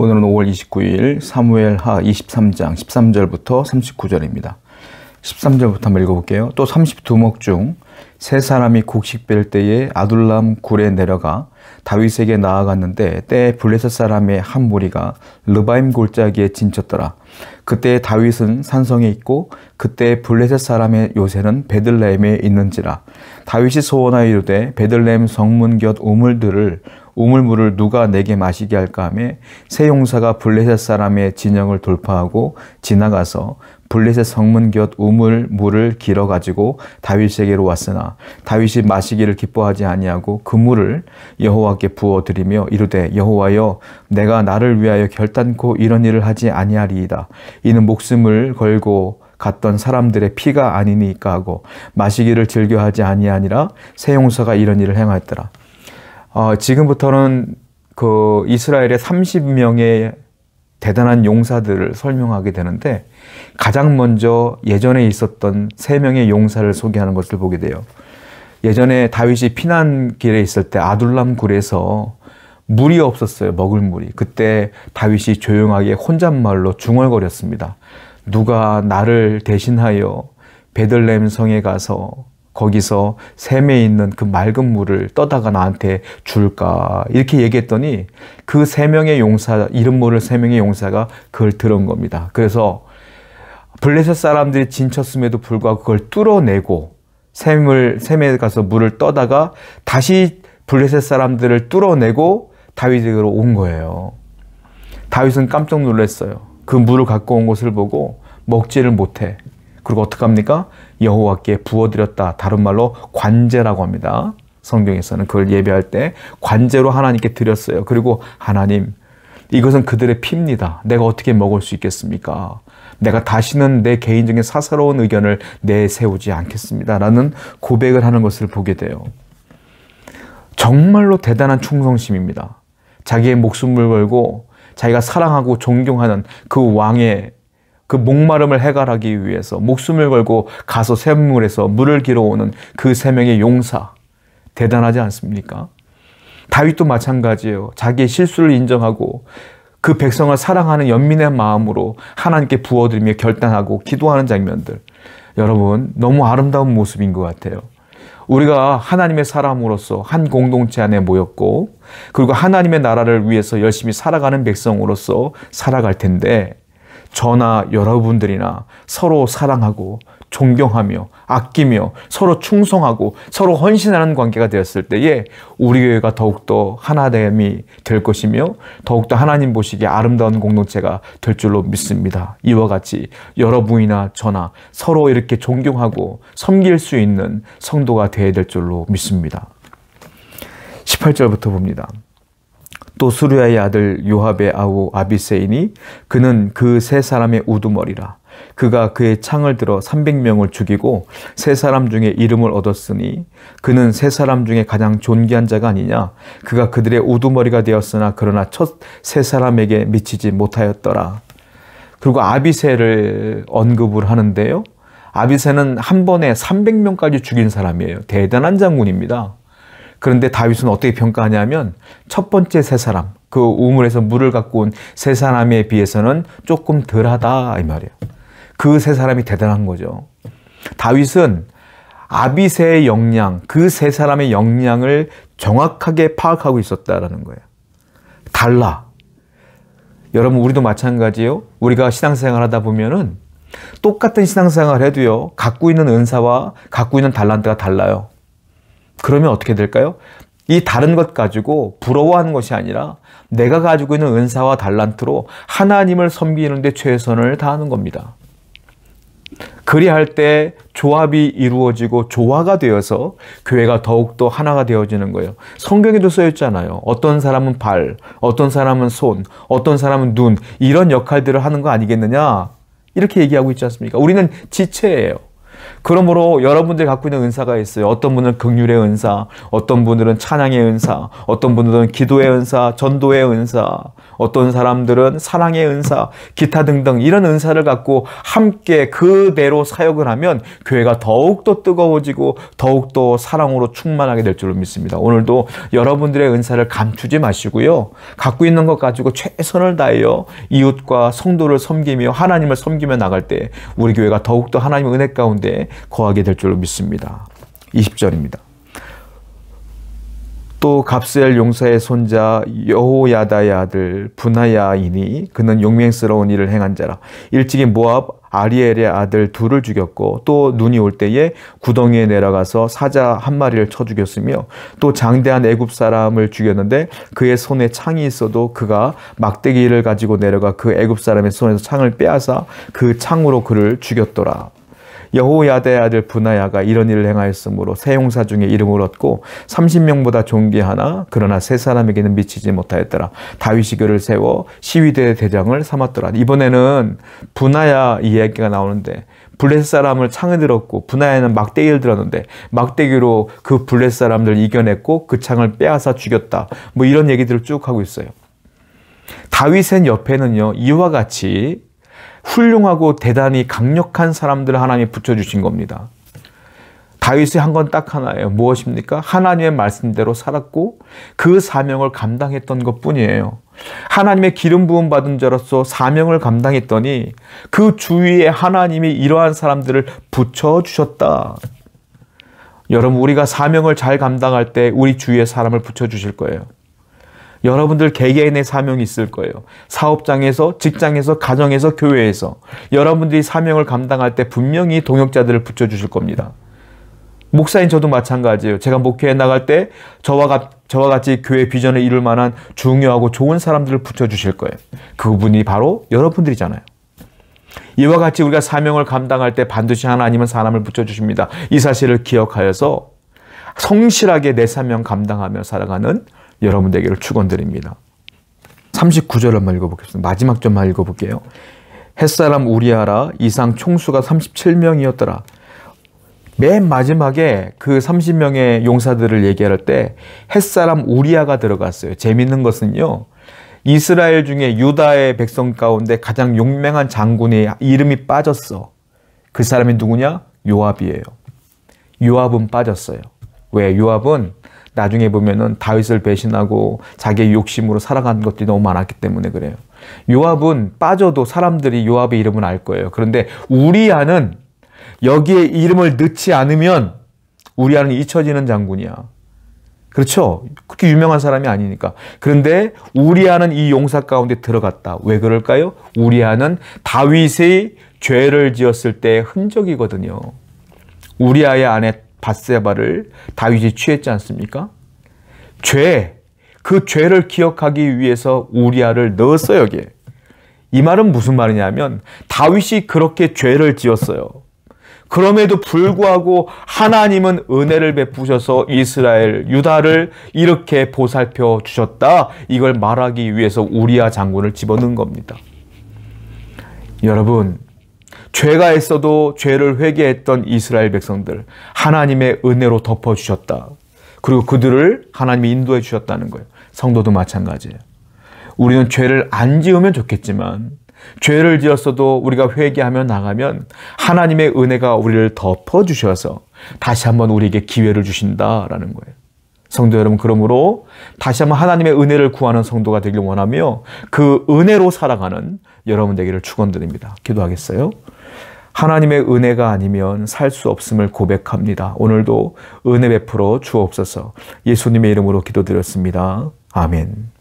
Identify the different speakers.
Speaker 1: 오늘은 5월 29일 사무엘하 23장 13절부터 39절입니다. 13절부터 한번 읽어볼게요. 또 32목 중 세 사람이 곡식 뺄 때에 아둘람 굴에 내려가 다윗에게 나아갔는데 때에 블레셋 사람의 한 무리가 르바임 골짜기에 진쳤더라. 그때 다윗은 산성에 있고 그때 블레셋 사람의 요새는 베들레헴에 있는지라. 다윗이 소원하여 이르되 베들레헴 성문 곁 우물물을 누가 내게 마시게 할까 하며 세 용사가 블레셋 사람의 진영을 돌파하고 지나가서 블레셋 성문 곁 우물물을 길어 가지고 다윗에게로 왔으나 다윗이 마시기를 기뻐하지 아니하고 그 물을 여호와께 부어 드리며 이르되 여호와여 내가 나를 위하여 결단코 이런 일을 하지 아니하리이다. 이는 목숨을 걸고 갔던 사람들의 피가 아니니까 하고 마시기를 즐겨하지 아니하니라. 세 용사가 이런 일을 행하였더라. 지금부터는 그 이스라엘의 30명의 대단한 용사들을 설명하게 되는데 가장 먼저 예전에 있었던 3명의 용사를 소개하는 것을 보게 돼요. 예전에 다윗이 피난길에 있을 때 아둘람 굴에서 물이 없었어요. 먹을 물이. 그때 다윗이 조용하게 혼잣말로 중얼거렸습니다. 누가 나를 대신하여 베들레헴 성에 가서 거기서 샘에 있는 그 맑은 물을 떠다가 나한테 줄까? 이렇게 얘기했더니 그 3명의 용사, 이름 모를 3명의 용사가 그걸 들은 겁니다. 그래서 블레셋 사람들이 진쳤음에도 불구하고 그걸 뚫어내고 샘에 가서 물을 떠다가 다시 블레셋 사람들을 뚫어내고 다윗에게로 온 거예요. 다윗은 깜짝 놀랐어요. 그 물을 갖고 온 것을 보고 먹지를 못해. 그리고 어떡합니까? 여호와께 부어드렸다. 다른 말로 관제라고 합니다. 성경에서는 그걸 예배할 때 관제로 하나님께 드렸어요. 그리고 하나님, 이것은 그들의 피입니다. 내가 어떻게 먹을 수 있겠습니까? 내가 다시는 내 개인적인 사사로운 의견을 내세우지 않겠습니다. 라는 고백을 하는 것을 보게 돼요. 정말로 대단한 충성심입니다. 자기의 목숨을 걸고 자기가 사랑하고 존경하는 그 왕의 그 목마름을 해결하기 위해서 목숨을 걸고 가서 샘물에서 물을 길어오는 그 3명의 용사. 대단하지 않습니까? 다윗도 마찬가지예요. 자기의 실수를 인정하고 그 백성을 사랑하는 연민의 마음으로 하나님께 부어드리며 결단하고 기도하는 장면들. 여러분, 너무 아름다운 모습인 것 같아요. 우리가 하나님의 사람으로서 한 공동체 안에 모였고 그리고 하나님의 나라를 위해서 열심히 살아가는 백성으로서 살아갈 텐데 저나 여러분들이나 서로 사랑하고 존경하며 아끼며 서로 충성하고 서로 헌신하는 관계가 되었을 때에 우리 교회가 더욱더 하나됨이 될 것이며 더욱더 하나님 보시기에 아름다운 공동체가 될 줄로 믿습니다. 이와 같이 여러분이나 저나 서로 이렇게 존경하고 섬길 수 있는 성도가 되어야 될 줄로 믿습니다. 18절부터 봅니다. 또 수르야의 아들 요압의 아우 아비새이니 그는 그 세 사람의 우두머리라. 그가 그의 창을 들어 300명을 죽이고 세 사람 중에 이름을 얻었으니 그는 세 사람 중에 가장 존귀한 자가 아니냐. 그가 그들의 우두머리가 되었으나 그러나 첫 세 사람에게 미치지 못하였더라. 그리고 아비새를 언급을 하는데요. 아비새는 한 번에 300명까지 죽인 사람이에요. 대단한 장군입니다. 그런데 다윗은 어떻게 평가하냐면 첫 번째 세 사람, 그 우물에서 물을 갖고 온 세 사람에 비해서는 조금 덜하다 이 말이에요. 그 세 사람이 대단한 거죠. 다윗은 아비새의 역량, 그 세 사람의 역량을 정확하게 파악하고 있었다라는 거예요. 달라. 여러분, 우리도 마찬가지예요. 우리가 신앙생활 하다 보면은 똑같은 신앙생활 해도요, 갖고 있는 은사와 갖고 있는 달란트가 달라요. 그러면 어떻게 될까요? 이 다른 것 가지고 부러워하는 것이 아니라 내가 가지고 있는 은사와 달란트로 하나님을 섬기는 데 최선을 다하는 겁니다. 그리할 때 조합이 이루어지고 조화가 되어서 교회가 더욱더 하나가 되어지는 거예요. 성경에도 써있잖아요. 어떤 사람은 발, 어떤 사람은 손, 어떤 사람은 눈, 이런 역할들을 하는 거 아니겠느냐? 이렇게 얘기하고 있지 않습니까? 우리는 지체예요. 그러므로 여러분들이 갖고 있는 은사가 있어요. 어떤 분은 긍휼의 은사, 어떤 분들은 찬양의 은사, 어떤 분들은 기도의 은사, 전도의 은사, 어떤 사람들은 사랑의 은사, 기타 등등 이런 은사를 갖고 함께 그대로 사역을 하면 교회가 더욱더 뜨거워지고 더욱더 사랑으로 충만하게 될 줄로 믿습니다. 오늘도 여러분들의 은사를 감추지 마시고요. 갖고 있는 것 가지고 최선을 다하여 이웃과 성도를 섬기며 하나님을 섬기며 나갈 때 우리 교회가 더욱더 하나님의 은혜 가운데 거하게 될 줄로 믿습니다. 20절입니다. 또 갑스엘 용사의 손자 여호야다의 아들 분하야이니 그는 용맹스러운 일을 행한 자라. 일찍이 모압 아리엘의 아들 둘을 죽였고 또 눈이 올 때에 구덩이에 내려가서 사자 한 마리를 쳐 죽였으며 또 장대한 애굽 사람을 죽였는데 그의 손에 창이 있어도 그가 막대기를 가지고 내려가 그 애굽 사람의 손에서 창을 빼앗아 그 창으로 그를 죽였더라. 여호야다의 아들 분하야가 이런 일을 행하였으므로 세 용사 중에 이름을 얻고 30명보다 존귀하나 그러나 세 사람에게는 미치지 못하였더라. 다윗이 그를 세워 시위대 대장을 삼았더라. 이번에는 분하야 이야기가 나오는데 블레셋 사람을 창에 들었고 분하야는 막대기를 들었는데 막대기로 그 블레셋 사람들 이겨냈고 그 창을 빼앗아 죽였다. 뭐 이런 얘기들을 쭉 하고 있어요. 다윗의 옆에는요 이와 같이 훌륭하고 대단히 강력한 사람들을 하나님이 붙여주신 겁니다. 다윗이 한 건 딱 하나예요. 무엇입니까? 하나님의 말씀대로 살았고 그 사명을 감당했던 것뿐이에요. 하나님의 기름 부음 받은 자로서 사명을 감당했더니 그 주위에 하나님이 이러한 사람들을 붙여주셨다. 여러분 우리가 사명을 잘 감당할 때 우리 주위에 사람을 붙여주실 거예요. 여러분들 개개인의 사명이 있을 거예요. 사업장에서, 직장에서, 가정에서, 교회에서 여러분들이 사명을 감당할 때 분명히 동역자들을 붙여주실 겁니다. 목사인 저도 마찬가지예요. 제가 목회에 나갈 때 저와 같이 교회 비전을 이룰 만한 중요하고 좋은 사람들을 붙여주실 거예요. 그분이 바로 여러분들이잖아요. 이와 같이 우리가 사명을 감당할 때 반드시 하나님은 사람을 붙여주십니다. 이 사실을 기억하여서 성실하게 내 사명 감당하며 살아가는 여러분들에게를 축원드립니다. 39절 한번 읽어보겠습니다. 마지막 점만 읽어볼게요. 햇사람 우리아라 이상 총수가 37명이었더라. 맨 마지막에 그 30명의 용사들을 얘기할 때 햇사람 우리아가 들어갔어요. 재밌는 것은요. 이스라엘 중에 유다의 백성 가운데 가장 용맹한 장군의 이름이 빠졌어. 그 사람이 누구냐? 요압이에요. 요압은 빠졌어요. 왜? 요압은 나중에 보면은 다윗을 배신하고 자기의 욕심으로 살아가는 것들이 너무 많았기 때문에 그래요. 요압은 빠져도 사람들이 요압의 이름은 알 거예요. 그런데 우리아는 여기에 이름을 넣지 않으면 우리아는 잊혀지는 장군이야. 그렇죠? 그렇게 유명한 사람이 아니니까. 그런데 우리아는 이 용사 가운데 들어갔다. 왜 그럴까요? 우리아는 다윗의 죄를 지었을 때의 흔적이거든요. 우리아의 아내 밧세바를 다윗이 취했지 않습니까? 그 죄를 기억하기 위해서 우리아를 넣었어요, 여기에. 이 말은 무슨 말이냐면 다윗이 그렇게 죄를 지었어요. 그럼에도 불구하고 하나님은 은혜를 베푸셔서 이스라엘, 유다를 이렇게 보살펴 주셨다. 이걸 말하기 위해서 우리아 장군을 집어넣은 겁니다. 여러분, 죄가 있어도 죄를 회개했던 이스라엘 백성들 하나님의 은혜로 덮어주셨다. 그리고 그들을 하나님이 인도해 주셨다는 거예요. 성도도 마찬가지예요. 우리는 죄를 안 지으면 좋겠지만 죄를 지었어도 우리가 회개하며 나가면 하나님의 은혜가 우리를 덮어주셔서 다시 한번 우리에게 기회를 주신다라는 거예요. 성도 여러분, 그러므로 다시 한번 하나님의 은혜를 구하는 성도가 되길 원하며 그 은혜로 살아가는 여러분 되기를 축원드립니다. 기도하겠어요? 하나님의 은혜가 아니면 살 수 없음을 고백합니다. 오늘도 은혜 베풀어 주옵소서. 예수님의 이름으로 기도드렸습니다. 아멘.